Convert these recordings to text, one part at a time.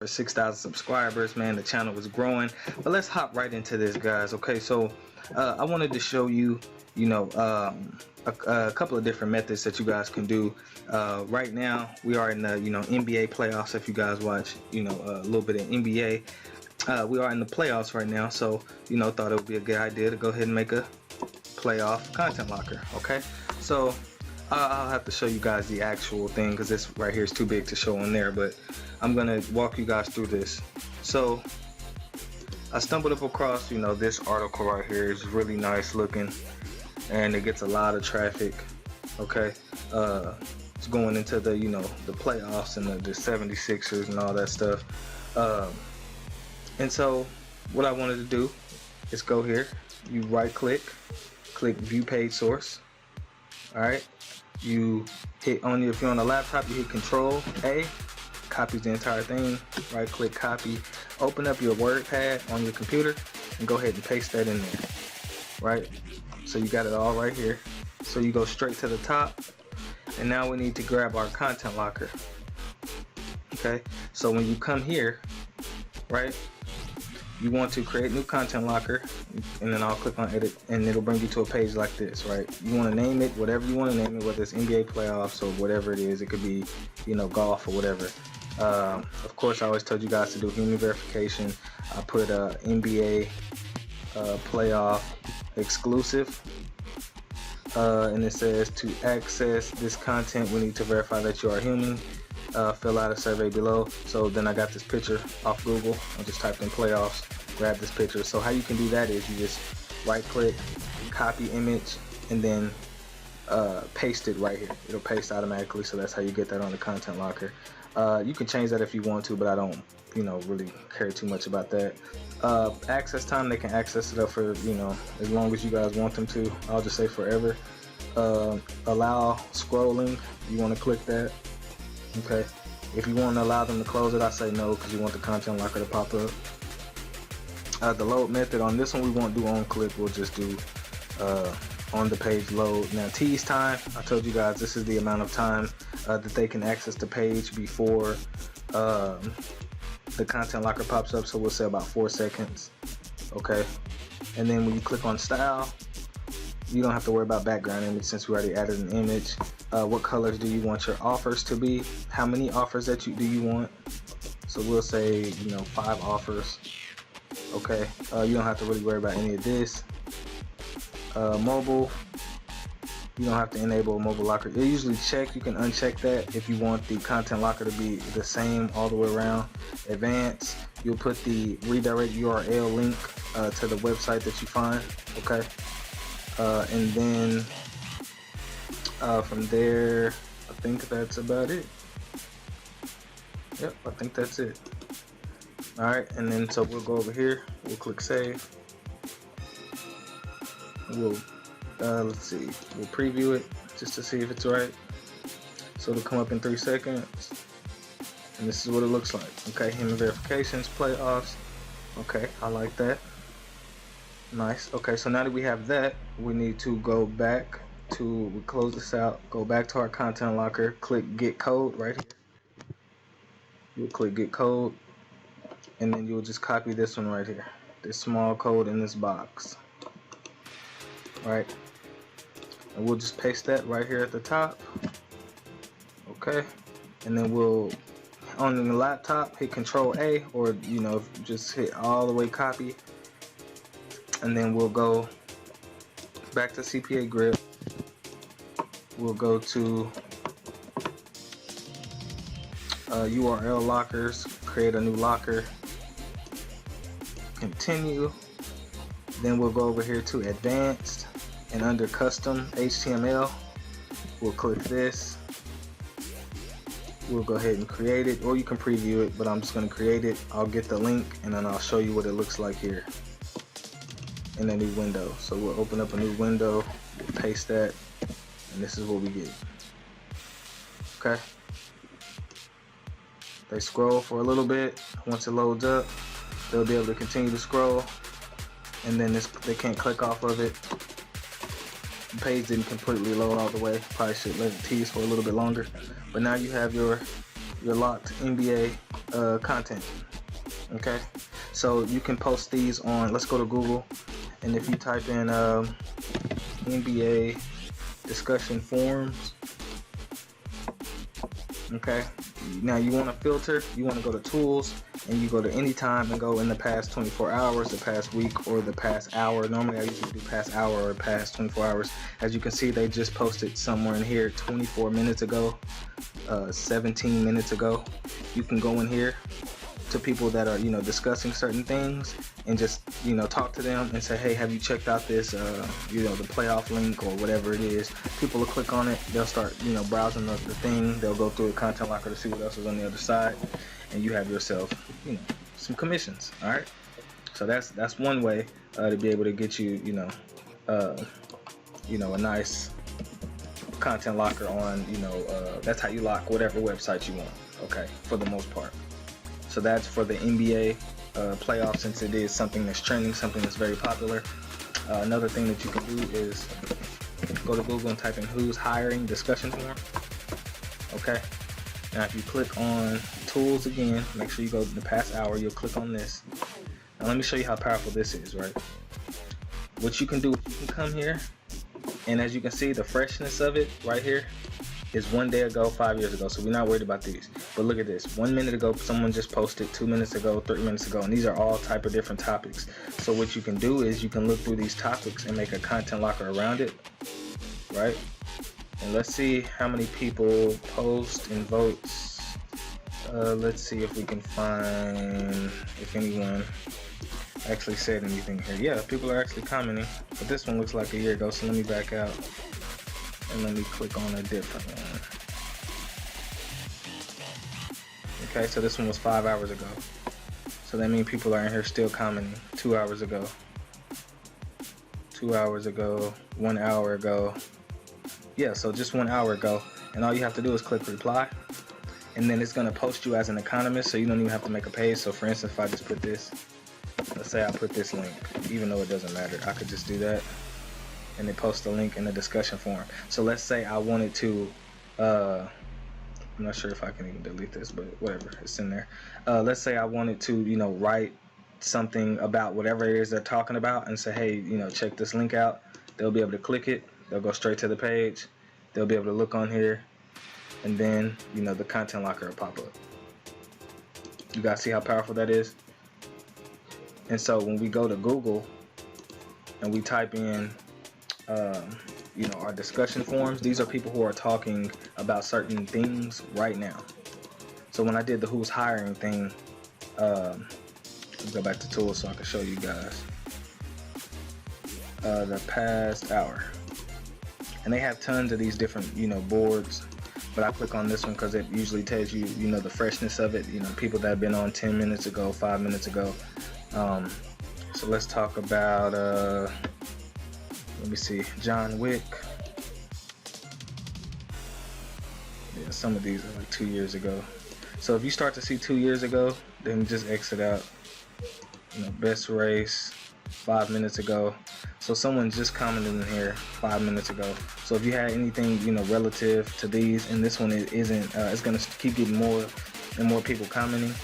for 6,000 subscribers, man. The channel was growing, but let's hop right into this, guys. Okay, so I wanted to show you, a couple of different methods that you guys can do. Right now we are in the NBA playoffs. If you guys watch a little bit of NBA, we are in the playoffs right now, so thought it would be a good idea to go ahead and make a playoff content locker. Okay, so I'll have to show you guys the actual thing because this right here is too big to show on there, but I'm gonna walk you guys through this. So I stumbled up across this article right here. It's really nice looking and it gets a lot of traffic. Okay, it's going into the the playoffs and the 76ers and all that stuff. And so what I wanted to do is go here, you right click view page source. All right, you hit on if you're on a laptop, you hit Control A, copies the entire thing. Right click, copy, open up your WordPad on your computer and go ahead and paste that in there. Right, so you got it all right here. So you go straight to the top, and now we need to grab our content locker. Okay, so when you come here, right, you want to create new content locker, and then I'll click on edit and it'll bring you to a page like this. Right, you want to name it whatever you want to name it, whether it's NBA playoffs or whatever it is. It could be golf or whatever. Of course, I always told you guys to do human verification. I put NBA playoff exclusive, and it says to access this content we need to verify that you are human. Fill out a survey below. So then I got this picture off Google. I just typed in playoffs, grab this picture. So how you can do that is you just right click, copy image, and then paste it right here. It'll paste automatically. So that's how you get that on the content locker. You can change that if you want to, but I don't really care too much about that. Access time, they can access it up for as long as you guys want them to. I'll just say forever. Allow scrolling, you want to click that. Okay, if you want to allow them to close it, I say no because you want the content locker to pop up. The load method on this one we won't do on click, we'll just do on the page load. Now tease time, I told you guys this is the amount of time that they can access the page before the content locker pops up, so we'll say about 4 seconds. Okay, and then when you click on style, you don't have to worry about background image since we already added an image. What colors do you want your offers to be? How many offers do you want? So we'll say 5 offers. Okay, you don't have to really worry about any of this. Mobile, you don't have to enable a mobile locker. They usually check, you can uncheck that if you want the content locker to be the same all the way around. Advanced, you'll put the redirect URL link to the website that you find. Okay, and then from there, I think that's about it. Yep, I think that's it. Alright, and then so we'll go over here, we'll click save. We'll let's see, we'll preview it just to see if it's right. So it'll come up in 3 seconds, and this is what it looks like. Okay, human verifications, playoffs. Okay, I like that. Nice. Okay, so now that we have that, we need to go back to, we close this out, go back to our content locker, click get code right here. You'll click get code, and then you'll just copy this one right here, this small code in this box. Right, and we'll just paste that right here at the top. Okay, and then we'll on the laptop hit Control A, or just hit all the way copy, and then we'll go back to CPAGrip. We'll go to URL lockers, create a new locker, continue. Then we'll go over here to advanced, and under custom HTML, we'll click this. We'll go ahead and create it, or you can preview it, but I'm just going to create it. I'll get the link and then I'll show you what it looks like here in a new window. So we'll open up a new window, paste that, and this is what we get. Okay, they scroll for a little bit. Once it loads up, they'll be able to continue to scroll, and then they can't click off of it. The page didn't completely load all the way. Probably should let it tease for a little bit longer. But now you have your your locked NBA content. Okay, so you can post these on, let's go to Google, and if you type in NBA discussion forums, okay, now you want to filter, you want to go to tools, and you go to anytime and go in the past 24 hours, the past week, or the past hour. Normally I usually do past hour or past 24 hours. As you can see, they just posted somewhere in here 24 minutes ago, 17 minutes ago. You can go in here to people that are, you know, discussing certain things, and just, you know, talk to them and say, hey, have you checked out this, you know, the playoff link or whatever it is. People will click on it, they'll start, you know, browsing the thing, they'll go through a content locker to see what else is on the other side, and you have yourself, you know, some commissions. All right, so that's one way to be able to get you, you know, a nice content locker on, you know, that's how you lock whatever website you want. Okay, for the most part. So that's for the NBA playoffs, since it is something that's trending, something that's very popular. Another thing that you can do is go to Google and type in who's hiring discussion forum. Okay. Now if you click on tools again, make sure you go to the past hour, you'll click on this. Now let me show you how powerful this is, right? What you can do is you can come here, and as you can see, the freshness of it right here is 1 day ago, 5 years ago, so we're not worried about these. But look at this, 1 minute ago someone just posted, 2 minutes ago, 3 minutes ago, and these are all type of different topics. So what you can do is you can look through these topics and make a content locker around it, right? And let's see how many people post and votes. Let's see if we can find if anyone actually said anything here. Yeah, people are actually commenting, but this one looks like a year ago, so let me back out. And let me click on a different one. Okay, so this one was 5 hours ago. So that means people are in here still commenting. 2 hours ago. 2 hours ago. 1 hour ago. Yeah, so just 1 hour ago. And all you have to do is click reply. And then it's gonna post you as an economist, so you don't even have to make a page. So for instance, if I just put this, let's say I put this link, even though it doesn't matter, I could just do that. And they post a link in the discussion forum. So let's say I wanted to, I'm not sure if I can even delete this, but whatever, it's in there. Let's say I wanted to, you know, write something about whatever it is they're talking about and say, hey, you know, check this link out. They'll be able to click it. They'll go straight to the page. They'll be able to look on here, and then, you know, the content locker will pop up. You guys see how powerful that is? And so when we go to Google and we type in, you know, our discussion forums, these are people who are talking about certain things right now. So when I did the who's hiring thing, let's go back to tools so I can show you guys the past hour. And they have tons of these different, you know, boards, but I click on this one because it usually tells you, you know, the freshness of it, you know, people that have been on 10 minutes ago, 5 minutes ago. So let's talk about, let me see, John Wick. Yeah, some of these are like 2 years ago. So if you start to see 2 years ago, then just exit out. You know, best race, 5 minutes ago. So someone just commented in here 5 minutes ago. So if you had anything, you know, relative to these, and this one it isn't, it's gonna keep getting more and more people commenting.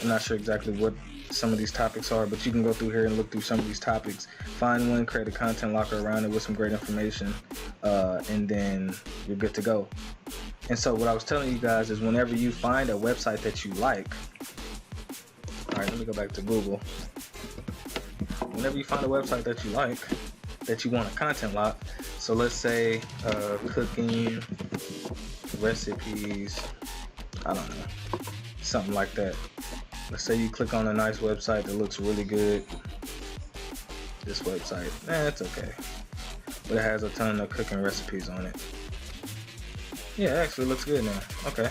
I'm not sure exactly what some of these topics are, but you can go through here and look through some of these topics, find one, create a content locker around it with some great information, and then you're good to go. And so what I was telling you guys is whenever you find a website that you like, all right, let me go back to Google. Whenever you find a website that you like, that you want a content lock, so let's say cooking recipes, I don't know, something like that. Let's say you click on a nice website that looks really good. This website, it's okay, but it has a ton of cooking recipes on it. Yeah, it actually looks good now. Okay,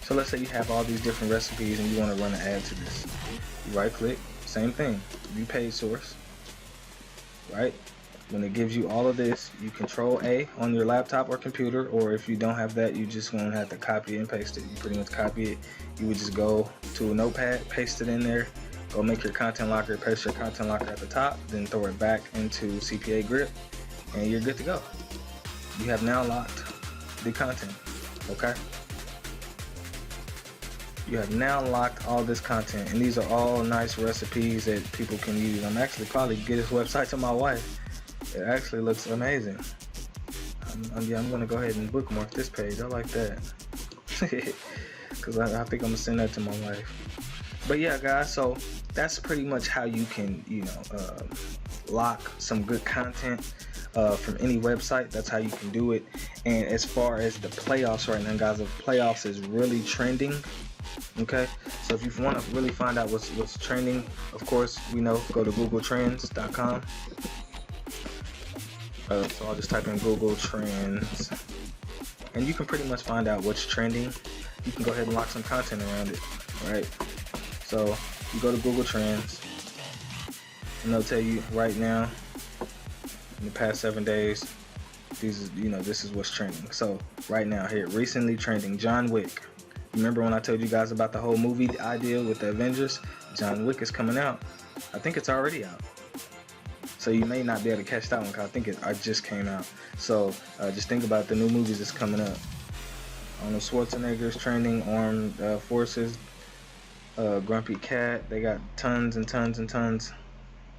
so let's say you have all these different recipes and you want to run an ad to this. You right click, same thing, view page source, right? When it gives you all of this, you control A on your laptop or computer, or if you don't have that, you just gonna have to copy and paste it. You pretty much copy it. You would just go to a notepad, paste it in there, go make your content locker, paste your content locker at the top, then throw it back into CPAGrip, and you're good to go. You have now locked the content, okay? You have now locked all this content, and these are all nice recipes that people can use. I'm actually probably get this website to my wife. It actually looks amazing. I'm gonna go ahead and bookmark this page. I like that. Because I think I'm gonna send that to my wife. But yeah, guys, so that's pretty much how you can, lock some good content from any website. That's how you can do it. And as far as the playoffs right now, guys, the playoffs is really trending. Okay, so if you want to really find out what's trending, of course, go to googletrends.com. So I'll just type in Google Trends, and you can pretty much find out what's trending. You can go ahead and lock some content around it. All right, so you go to Google Trends, and they'll tell you right now, in the past 7 days, this is what's trending. So right now here, recently trending, John Wick. Remember when I told you guys about the whole movie idea with the Avengers? John Wick is coming out. I think it's already out. So you may not be able to catch that one because I think it just came out. So just think about the new movies that's coming up. Arnold Schwarzenegger's trending, Armed Forces, Grumpy Cat. They got tons and tons and tons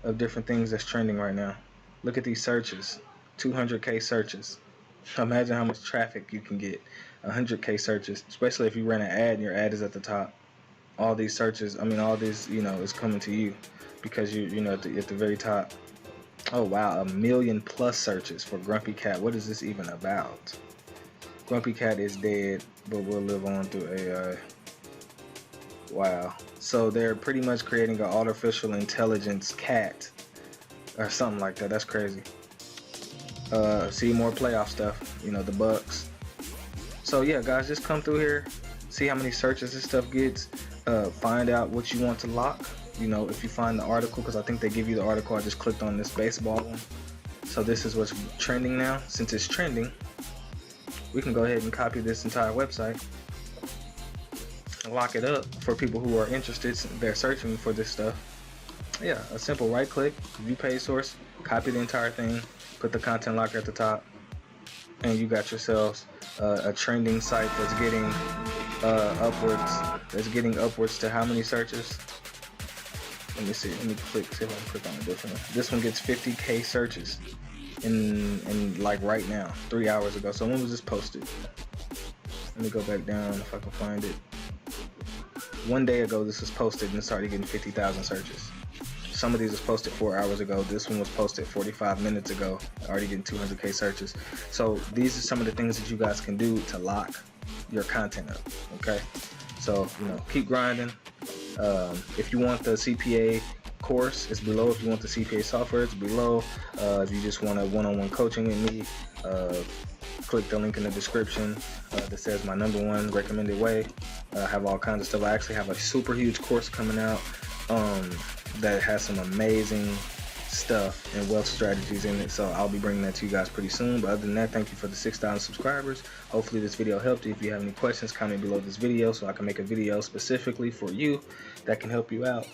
of different things that's trending right now. Look at these searches, 200K searches. Imagine how much traffic you can get. 100K searches, especially if you run an ad and your ad is at the top. All these searches, all these, is coming to you because you at the very top. Oh wow, 1 million plus searches for Grumpy Cat. What is this even about? Grumpy Cat is dead, but will live on through AI. Wow. So they're pretty much creating an artificial intelligence cat or something like that. That's crazy. See more playoff stuff, the Bucks. So yeah, guys, just come through here, see how many searches this stuff gets, find out what you want to lock. If you find the article, because I think they give you the article. I just clicked on this baseball one. So this is what's trending now. Since it's trending, we can go ahead and copy this entire website and lock it up for people who are interested. They're searching for this stuff. Yeah, a simple right click, view page source, copy the entire thing, put the content locker at the top, and you got yourselves a trending site that's getting upwards to how many searches? Let me see. Let me see if I can click on a different one. This one gets 50K searches in like right now, 3 hours ago. So when was this posted? Let me go back down if I can find it. 1 day ago this was posted and it started getting 50,000 searches. Some of these was posted 4 hours ago. This one was posted 45 minutes ago, already getting 200K searches. So these are some of the things that you guys can do to lock your content up, okay? So, keep grinding. If you want the CPA course, it's below. If you want the CPA software, it's below. If you just want a one-on-one coaching with me, click the link in the description that says my #1 recommended way. I have all kinds of stuff. I actually have a super huge course coming out that has some amazing stuff and wealth strategies in it, so I'll be bringing that to you guys pretty soon. But other than that, thank you for the 6,000 subscribers. Hopefully this video helped you. If you have any questions, comment below this video so I can make a video specifically for you that can help you out.